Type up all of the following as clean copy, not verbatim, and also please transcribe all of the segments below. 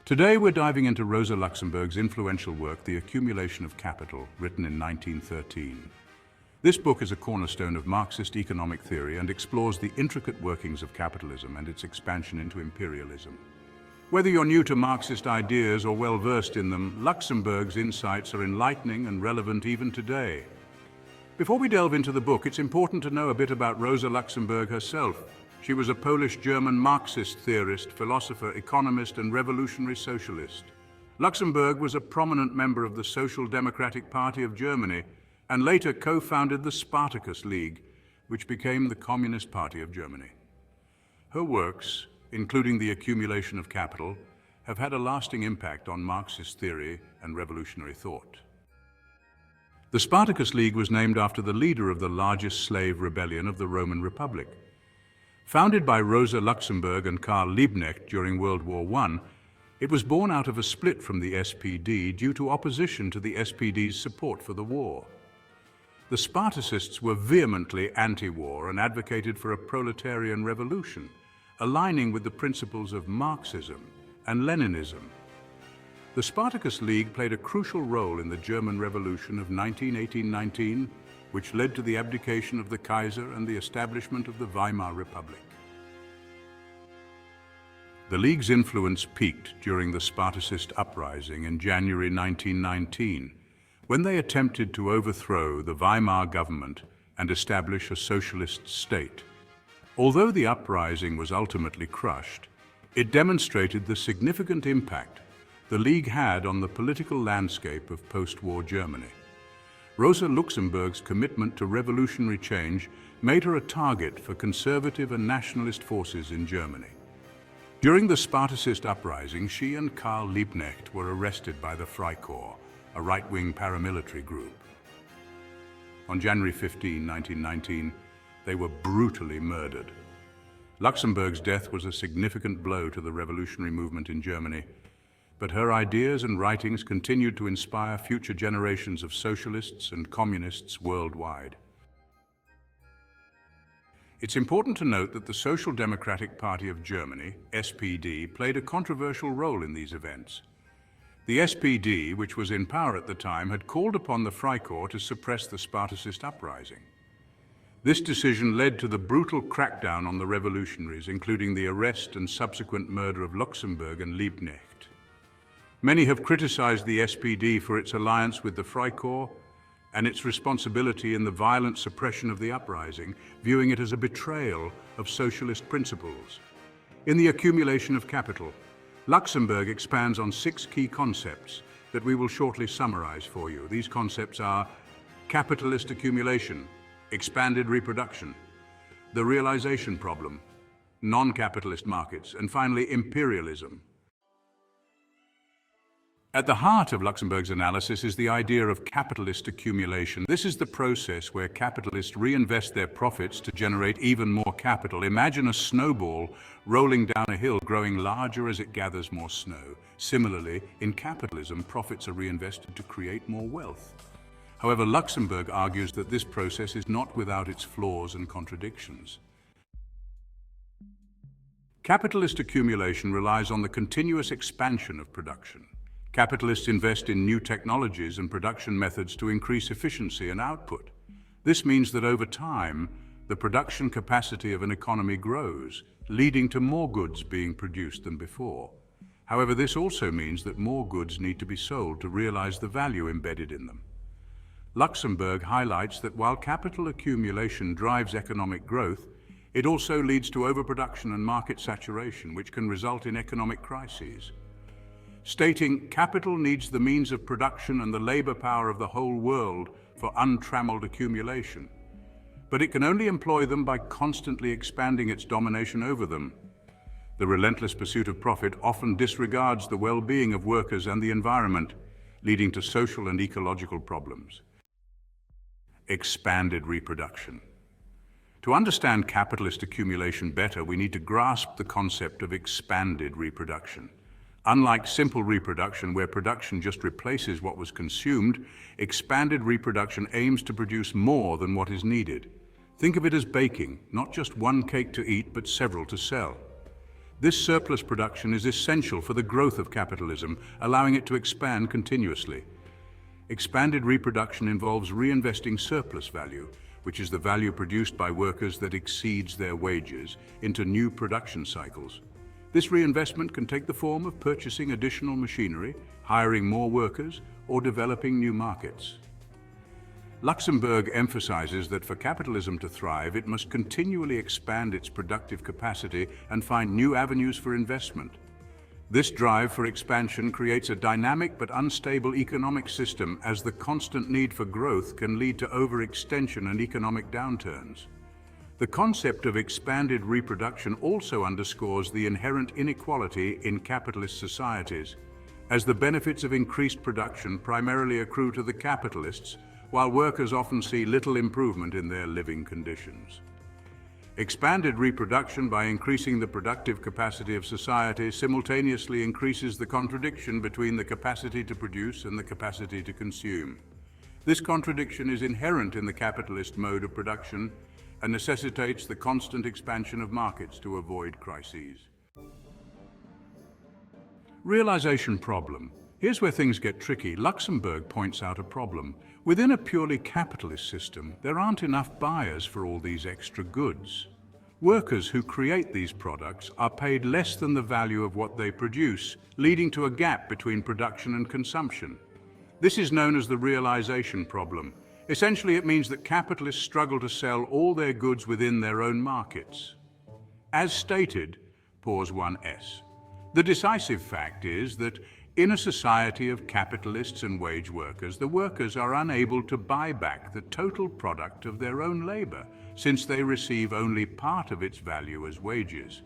Today we're diving into Rosa Luxemburg's influential work, The Accumulation of Capital, written in 1913. This book is a cornerstone of Marxist economic theory and explores the intricate workings of capitalism and its expansion into imperialism. Whether you're new to Marxist ideas or well-versed in them, Luxemburg's insights are enlightening and relevant even today. Before we delve into the book, it's important to know a bit about Rosa Luxemburg herself. She was a Polish-German Marxist theorist, philosopher, economist, and revolutionary socialist. Luxemburg was a prominent member of the Social Democratic Party of Germany and later co-founded the Spartacus League, which became the Communist Party of Germany. Her works, including The Accumulation of Capital, have had a lasting impact on Marxist theory and revolutionary thought. The Spartacus League was named after the leader of the largest slave rebellion of the Roman Republic. Founded by Rosa Luxemburg and Karl Liebknecht during World War I, it was born out of a split from the SPD due to opposition to the SPD's support for the war. The Spartacists were vehemently anti-war and advocated for a proletarian revolution, aligning with the principles of Marxism and Leninism. The Spartacus League played a crucial role in the German Revolution of 1918-19, which led to the abdication of the Kaiser and the establishment of the Weimar Republic. The League's influence peaked during the Spartacist Uprising in January 1919, when they attempted to overthrow the Weimar government and establish a socialist state. Although the uprising was ultimately crushed, it demonstrated the significant impact the League had on the political landscape of post-war Germany. Rosa Luxemburg's commitment to revolutionary change made her a target for conservative and nationalist forces in Germany. During the Spartacist Uprising, she and Karl Liebknecht were arrested by the Freikorps, a right-wing paramilitary group. On January 15, 1919, they were brutally murdered. Luxemburg's death was a significant blow to the revolutionary movement in Germany, but her ideas and writings continued to inspire future generations of socialists and communists worldwide. It's important to note that the Social Democratic Party of Germany, SPD, played a controversial role in these events. The SPD, which was in power at the time, had called upon the Freikorps to suppress the Spartacist uprising. This decision led to the brutal crackdown on the revolutionaries, including the arrest and subsequent murder of Luxemburg and Liebknecht. Many have criticized the SPD for its alliance with the Freikorps and its responsibility in the violent suppression of the uprising, viewing it as a betrayal of socialist principles. In The Accumulation of Capital, Luxemburg expands on 6 key concepts that we will shortly summarize for you. These concepts are capitalist accumulation, expanded reproduction, the realization problem, non-capitalist markets, and finally imperialism. At the heart of Luxemburg's analysis is the idea of capitalist accumulation. This is the process where capitalists reinvest their profits to generate even more capital. Imagine a snowball rolling down a hill, growing larger as it gathers more snow. Similarly, in capitalism, profits are reinvested to create more wealth. However, Luxemburg argues that this process is not without its flaws and contradictions. Capitalist accumulation relies on the continuous expansion of production. Capitalists invest in new technologies and production methods to increase efficiency and output. This means that over time, the production capacity of an economy grows, leading to more goods being produced than before. However, this also means that more goods need to be sold to realize the value embedded in them. Luxemburg highlights that while capital accumulation drives economic growth, it also leads to overproduction and market saturation, which can result in economic crises. Stating, capital needs the means of production and the labor power of the whole world for untrammeled accumulation, but it can only employ them by constantly expanding its domination over them. The relentless pursuit of profit often disregards the well-being of workers and the environment, leading to social and ecological problems. Expanded reproduction. To understand capitalist accumulation better, we need to grasp the concept of expanded reproduction. Unlike simple reproduction, where production just replaces what was consumed, expanded reproduction aims to produce more than what is needed. Think of it as baking, not just one cake to eat, but several to sell. This surplus production is essential for the growth of capitalism, allowing it to expand continuously. Expanded reproduction involves reinvesting surplus value, which is the value produced by workers that exceeds their wages, into new production cycles. This reinvestment can take the form of purchasing additional machinery, hiring more workers, or developing new markets. Luxemburg emphasizes that for capitalism to thrive, it must continually expand its productive capacity and find new avenues for investment. This drive for expansion creates a dynamic but unstable economic system, as the constant need for growth can lead to overextension and economic downturns. The concept of expanded reproduction also underscores the inherent inequality in capitalist societies, as the benefits of increased production primarily accrue to the capitalists, while workers often see little improvement in their living conditions. Expanded reproduction, by increasing the productive capacity of society, simultaneously increases the contradiction between the capacity to produce and the capacity to consume. This contradiction is inherent in the capitalist mode of production and necessitates the constant expansion of markets to avoid crises. Realization problem. Here's where things get tricky. Luxemburg points out a problem. Within a purely capitalist system, there aren't enough buyers for all these extra goods. Workers who create these products are paid less than the value of what they produce, leading to a gap between production and consumption. This is known as the realization problem. Essentially, it means that capitalists struggle to sell all their goods within their own markets. As stated, pause 1s. The decisive fact is that in a society of capitalists and wage workers, the workers are unable to buy back the total product of their own labor, since they receive only part of its value as wages.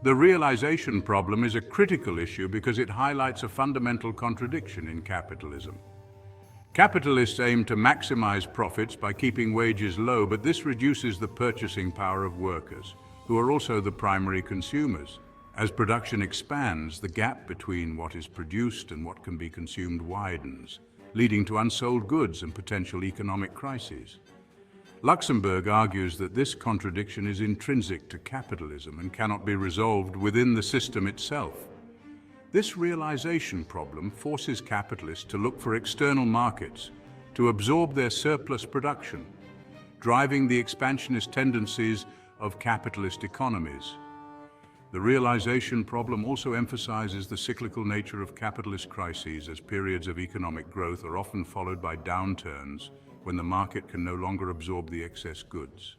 The realization problem is a critical issue because it highlights a fundamental contradiction in capitalism. Capitalists aim to maximize profits by keeping wages low, but this reduces the purchasing power of workers, who are also the primary consumers. As production expands, the gap between what is produced and what can be consumed widens, leading to unsold goods and potential economic crises. Luxemburg argues that this contradiction is intrinsic to capitalism and cannot be resolved within the system itself. This realization problem forces capitalists to look for external markets to absorb their surplus production, driving the expansionist tendencies of capitalist economies. The realization problem also emphasizes the cyclical nature of capitalist crises, as periods of economic growth are often followed by downturns when the market can no longer absorb the excess goods.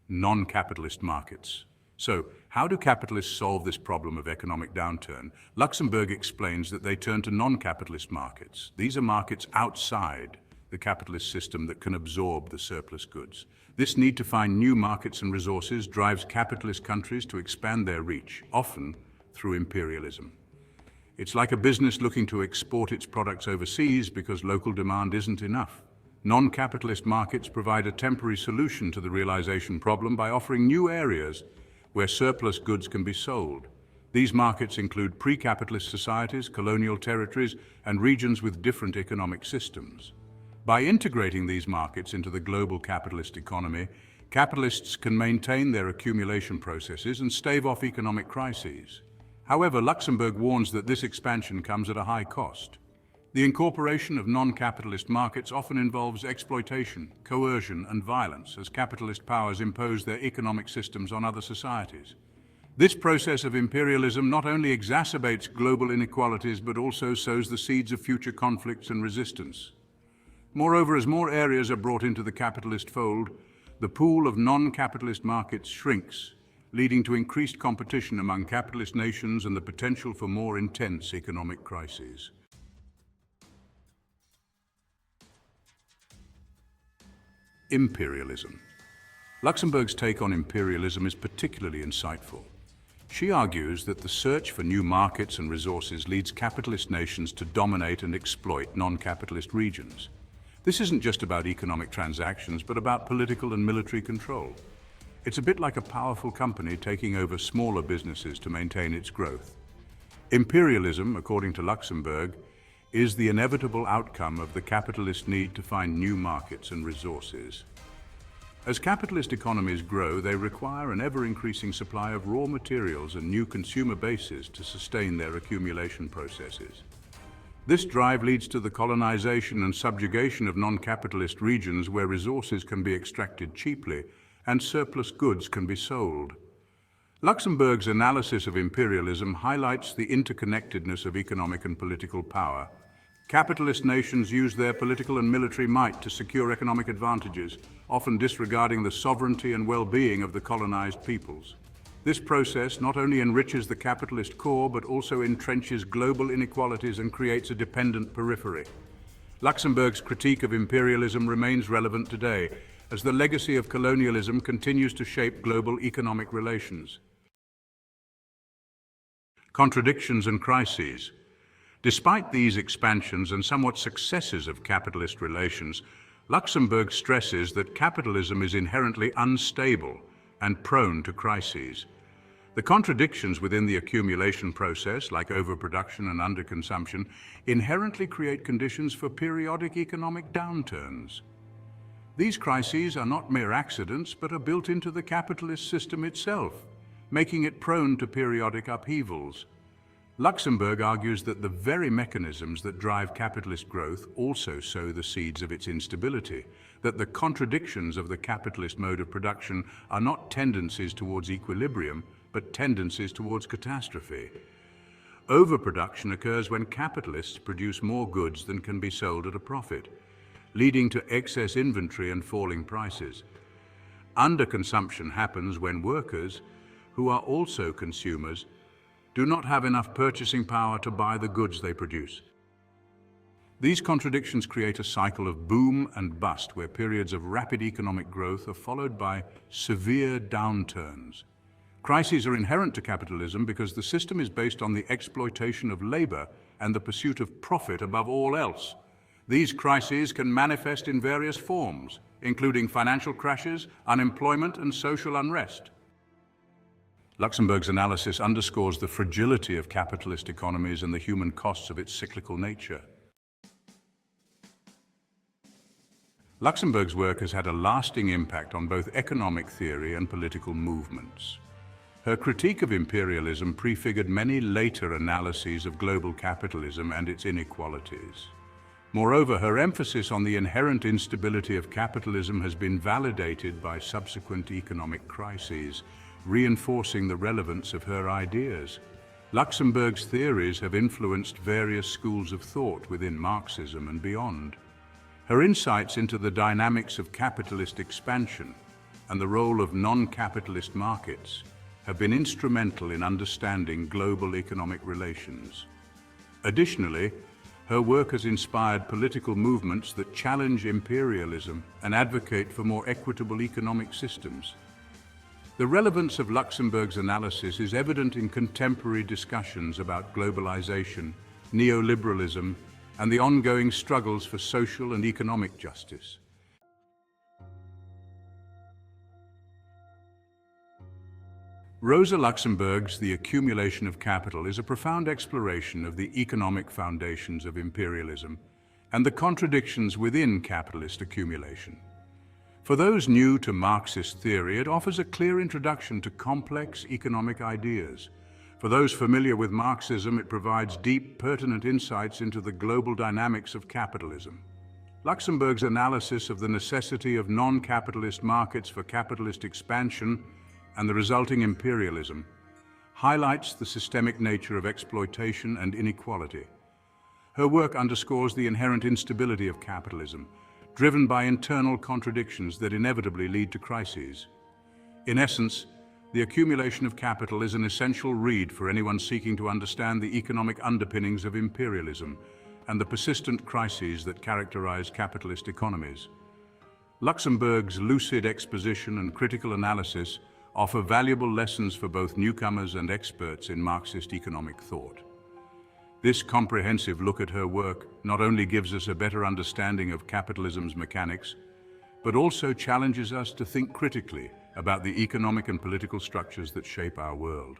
Non-capitalist markets. So, how do capitalists solve this problem of economic downturn? Luxemburg explains that they turn to non-capitalist markets. These are markets outside the capitalist system that can absorb the surplus goods. This need to find new markets and resources drives capitalist countries to expand their reach, often through imperialism. It's like a business looking to export its products overseas because local demand isn't enough. Non-capitalist markets provide a temporary solution to the realization problem by offering new areas where surplus goods can be sold. These markets include pre-capitalist societies, colonial territories, and regions with different economic systems. By integrating these markets into the global capitalist economy, capitalists can maintain their accumulation processes and stave off economic crises. However, Luxemburg warns that this expansion comes at a high cost. The incorporation of non-capitalist markets often involves exploitation, coercion, and violence as capitalist powers impose their economic systems on other societies. This process of imperialism not only exacerbates global inequalities but also sows the seeds of future conflicts and resistance. Moreover, as more areas are brought into the capitalist fold, the pool of non-capitalist markets shrinks, leading to increased competition among capitalist nations and the potential for more intense economic crises. Imperialism. Luxemburg's take on imperialism is particularly insightful. She argues that the search for new markets and resources leads capitalist nations to dominate and exploit non-capitalist regions. This isn't just about economic transactions, but about political and military control. It's a bit like a powerful company taking over smaller businesses to maintain its growth. Imperialism, according to Luxemburg, is the inevitable outcome of the capitalist need to find new markets and resources. As capitalist economies grow, they require an ever-increasing supply of raw materials and new consumer bases to sustain their accumulation processes. This drive leads to the colonization and subjugation of non-capitalist regions where resources can be extracted cheaply and surplus goods can be sold. Luxemburg's analysis of imperialism highlights the interconnectedness of economic and political power. Capitalist nations use their political and military might to secure economic advantages, often disregarding the sovereignty and well-being of the colonized peoples. This process not only enriches the capitalist core, but also entrenches global inequalities and creates a dependent periphery. Luxemburg's critique of imperialism remains relevant today, as the legacy of colonialism continues to shape global economic relations. Contradictions and crises. Despite these expansions and somewhat successes of capitalist relations, Luxemburg stresses that capitalism is inherently unstable and prone to crises. The contradictions within the accumulation process, like overproduction and underconsumption, inherently create conditions for periodic economic downturns. These crises are not mere accidents, but are built into the capitalist system itself, making it prone to periodic upheavals. Luxemburg argues that the very mechanisms that drive capitalist growth also sow the seeds of its instability, that the contradictions of the capitalist mode of production are not tendencies towards equilibrium, but tendencies towards catastrophe. Overproduction occurs when capitalists produce more goods than can be sold at a profit, leading to excess inventory and falling prices. Underconsumption happens when workers, who are also consumers, do not have enough purchasing power to buy the goods they produce. These contradictions create a cycle of boom and bust, where periods of rapid economic growth are followed by severe downturns. Crises are inherent to capitalism because the system is based on the exploitation of labor and the pursuit of profit above all else. These crises can manifest in various forms, including financial crashes, unemployment, and social unrest. Luxemburg's analysis underscores the fragility of capitalist economies and the human costs of its cyclical nature. Luxemburg's work has had a lasting impact on both economic theory and political movements. Her critique of imperialism prefigured many later analyses of global capitalism and its inequalities. Moreover, her emphasis on the inherent instability of capitalism has been validated by subsequent economic crises, reinforcing the relevance of her ideas. Luxemburg's theories have influenced various schools of thought within Marxism and beyond. Her insights into the dynamics of capitalist expansion and the role of non-capitalist markets have been instrumental in understanding global economic relations. Additionally, her work has inspired political movements that challenge imperialism and advocate for more equitable economic systems. The relevance of Luxemburg's analysis is evident in contemporary discussions about globalization, neoliberalism, and the ongoing struggles for social and economic justice. Rosa Luxemburg's The Accumulation of Capital is a profound exploration of the economic foundations of imperialism and the contradictions within capitalist accumulation. For those new to Marxist theory, it offers a clear introduction to complex economic ideas. For those familiar with Marxism, it provides deep, pertinent insights into the global dynamics of capitalism. Luxemburg's analysis of the necessity of non-capitalist markets for capitalist expansion and the resulting imperialism highlights the systemic nature of exploitation and inequality. Her work underscores the inherent instability of capitalism, driven by internal contradictions that inevitably lead to crises. In essence, The Accumulation of Capital is an essential read for anyone seeking to understand the economic underpinnings of imperialism and the persistent crises that characterize capitalist economies. Luxemburg's lucid exposition and critical analysis offer valuable lessons for both newcomers and experts in Marxist economic thought. This comprehensive look at her work not only gives us a better understanding of capitalism's mechanics, but also challenges us to think critically about the economic and political structures that shape our world.